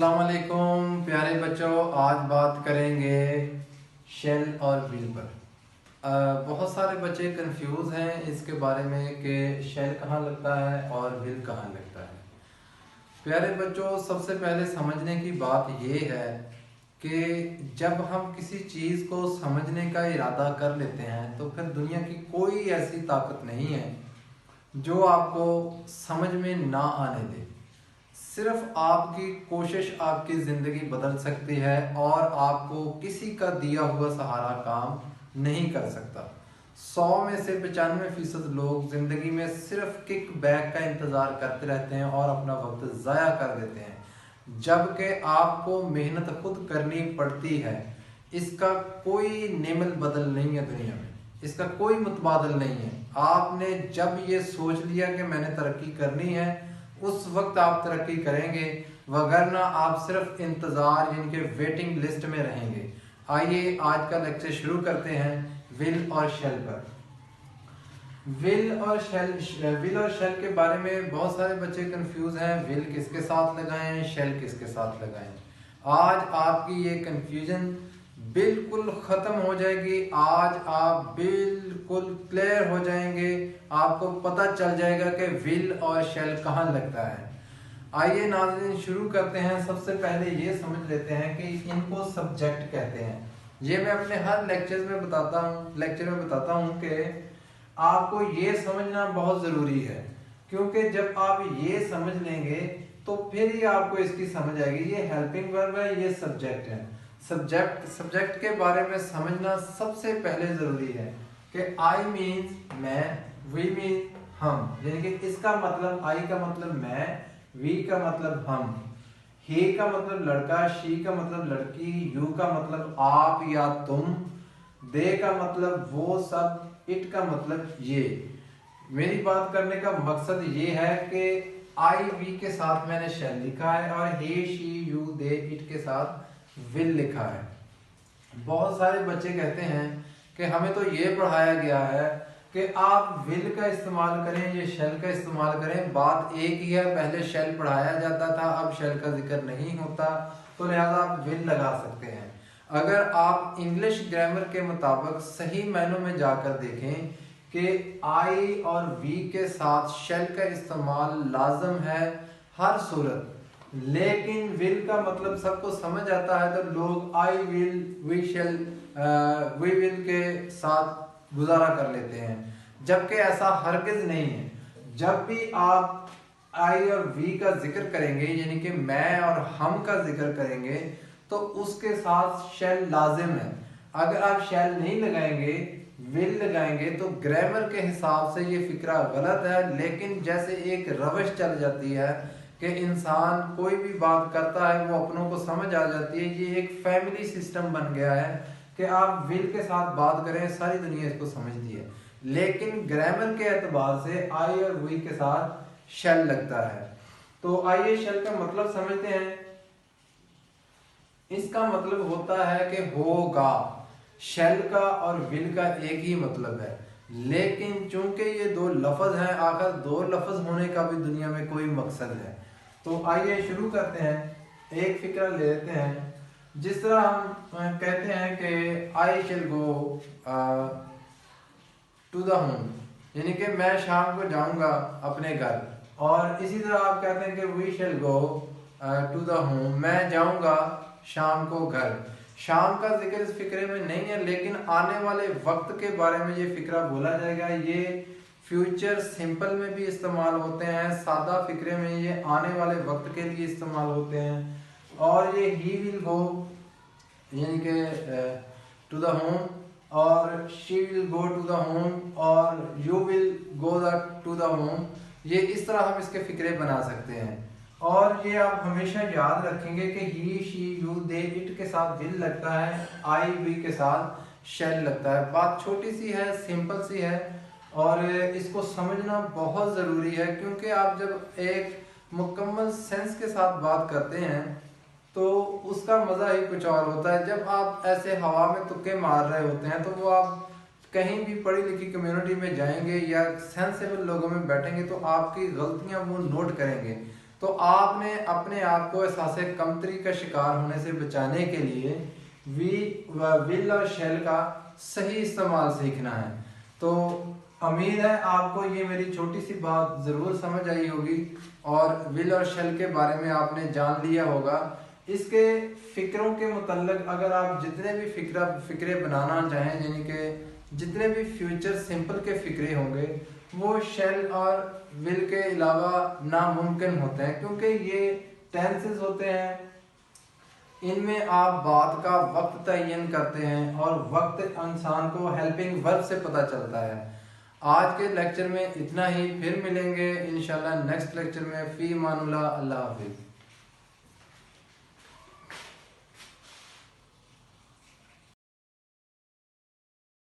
अस्सलामुअलैकुम प्यारे बच्चों, आज बात करेंगे शेल और व्हील पर। बहुत सारे बच्चे कंफ्यूज हैं इसके बारे में कि शेल कहाँ लगता है और व्हील कहाँ लगता है। प्यारे बच्चों, सबसे पहले समझने की बात ये है कि जब हम किसी चीज़ को समझने का इरादा कर लेते हैं तो फिर दुनिया की कोई ऐसी ताकत नहीं है जो आपको समझ में ना आने दे। सिर्फ आपकी कोशिश आपकी ज़िंदगी बदल सकती है और आपको किसी का दिया हुआ सहारा काम नहीं कर सकता। 100 में से 95% लोग ज़िंदगी में सिर्फ किक बैक का इंतज़ार करते रहते हैं और अपना वक्त ज़ाया कर देते हैं, जबकि आपको मेहनत खुद करनी पड़ती है। इसका कोई नेमल बदल नहीं है दुनिया में, इसका कोई मुतबादल नहीं है। आपने जब ये सोच लिया कि मैंने तरक्की करनी है, उस वक्त आप तरक्की करेंगे, वगरना आप सिर्फ इंतज़ार यानी कि वेटिंग लिस्ट में रहेंगे। आइए आज का लेक्चर शुरू करते हैं विल और शेल पर। विल और शेल के बारे में बहुत सारे बच्चे कंफ्यूज हैं। विल किसके साथ लगाएं, शेल किसके साथ लगाएं। आज आपकी ये कंफ्यूजन बिल्कुल ख़त्म हो जाएगी। आज आप बिल्कुल क्लियर हो जाएंगे, आपको पता चल जाएगा कि विल और शेल कहाँ लगता है। आइए नाज़रीन शुरू करते हैं। सबसे पहले ये समझ लेते हैं कि इनको सब्जेक्ट कहते हैं। ये मैं अपने हर लेक्चर में बताता हूँ कि आपको ये समझना बहुत ज़रूरी है, क्योंकि जब आप ये समझ लेंगे तो फिर ही आपको इसकी समझ आएगी। ये हेल्पिंग वर्ब है, ये सब्जेक्ट है। सब्जेक्ट के बारे में समझना सबसे पहले ज़रूरी है कि आई मीन्स मैं, वी मीन हम, यानी कि इसका मतलब आई का मतलब मैं, वी का मतलब हम, ही का मतलब लड़का, शी का मतलब लड़की, यू का मतलब आप या तुम, दे का मतलब वो सब, इट का मतलब ये। मेरी बात करने का मकसद ये है कि आई वी के साथ मैंने शेल लिखा है और ही शी यू दे इट के साथ विल लिखा है। बहुत सारे बच्चे कहते हैं कि हमें तो ये पढ़ाया गया है कि आप विल का इस्तेमाल करें, ये शेल का इस्तेमाल करें। बात एक ही है, पहले शेल पढ़ाया जाता था, अब शेल का जिक्र नहीं होता, तो लिहाजा आप विल लगा सकते हैं। अगर आप इंग्लिश ग्रामर के मुताबिक सही मायनों में जाकर देखें कि आई और वी के साथ शेल का इस्तेमाल लाजम है हर सूरत, लेकिन विल का मतलब सबको समझ आता है तो लोग I will, we shall, we will के साथ गुजारा कर लेते हैं, जबकि ऐसा हरगिज नहीं है। जब भी आप आई और वी का जिक्र करेंगे, यानी कि मैं और हम का जिक्र करेंगे, तो उसके साथ शेल लाजिम है। अगर आप शेल नहीं लगाएंगे, विल लगाएंगे, तो ग्रामर के हिसाब से ये फिक्रा गलत है। लेकिन जैसे एक रवश चल जाती है कि इंसान कोई भी बात करता है वो अपनों को समझ आ जाती है, ये एक फैमिली सिस्टम बन गया है कि आप विल के साथ बात करें, सारी दुनिया इसको समझती है। लेकिन ग्रामर के एतबार से आई और वी के साथ शेल लगता है। तो आइए शेल का मतलब समझते हैं। इसका मतलब होता है कि होगा। शेल का और विल का एक ही मतलब है, लेकिन चूंकि ये दो लफ्ज हैं, आखिर दो लफ्ज होने का भी दुनिया में कोई मकसद है। तो आइए शुरू करते हैं। एक फिक्रा ले लेते हैं। जिस तरह हम कहते हैं कि I shall go to the home, यानी कि मैं शाम को जाऊंगा अपने घर, और इसी तरह आप कहते हैं कि we shall go to the home, मैं जाऊंगा शाम को घर। शाम का जिक्र इस फिक्रे में नहीं है, लेकिन आने वाले वक्त के बारे में ये फिक्रा बोला जाएगा। ये फ्यूचर सिंपल में भी इस्तेमाल होते हैं, सादा फिक्रे में ये आने वाले वक्त के लिए इस्तेमाल होते हैं। और ये ही विल गो यानी कि टू द होम, और she will go to the home, और you will go to the home. ये इस तरह हम इसके फिक्रे बना सकते हैं। और ये आप हमेशा याद रखेंगे कि ही शी यू दे इट के साथ विल लगता है, आई वी के साथ शेल लगता है। बात छोटी सी है, सिंपल सी है, और इसको समझना बहुत ज़रूरी है, क्योंकि आप जब एक मुकम्मल सेंस के साथ बात करते हैं तो उसका मज़ा ही कुछ और होता है। जब आप ऐसे हवा में तुक्के मार रहे होते हैं तो वो आप कहीं भी पढ़ी लिखी कम्युनिटी में जाएंगे या सेंसेबल लोगों में बैठेंगे तो आपकी गलतियां वो नोट करेंगे। तो आपने अपने आप को एहसास कमतरी का शिकार होने से बचाने के लिए विल और शेल का सही इस्तेमाल सीखना है। तो उम्मीद है आपको ये मेरी छोटी सी बात ज़रूर समझ आई होगी और विल और शेल के बारे में आपने जान लिया होगा। इसके फ़िक्रों के मुतल्लिक अगर आप जितने भी फ़िक्रे बनाना चाहें, यानी कि जितने भी फ्यूचर सिंपल के फ़िक्रे होंगे वो शेल और विल के अलावा नामुमकिन होते हैं, क्योंकि ये टेंसेस होते हैं, इनमें आप बात का वक्त तयन करते हैं और वक्त इंसान को हेल्पिंग वर्ब से पता चलता है। आज के लेक्चर में इतना ही, फिर मिलेंगे इंशाल्लाह नेक्स्ट लेक्चर में। फी मानुल्लाह, अल्लाह हाफिज़।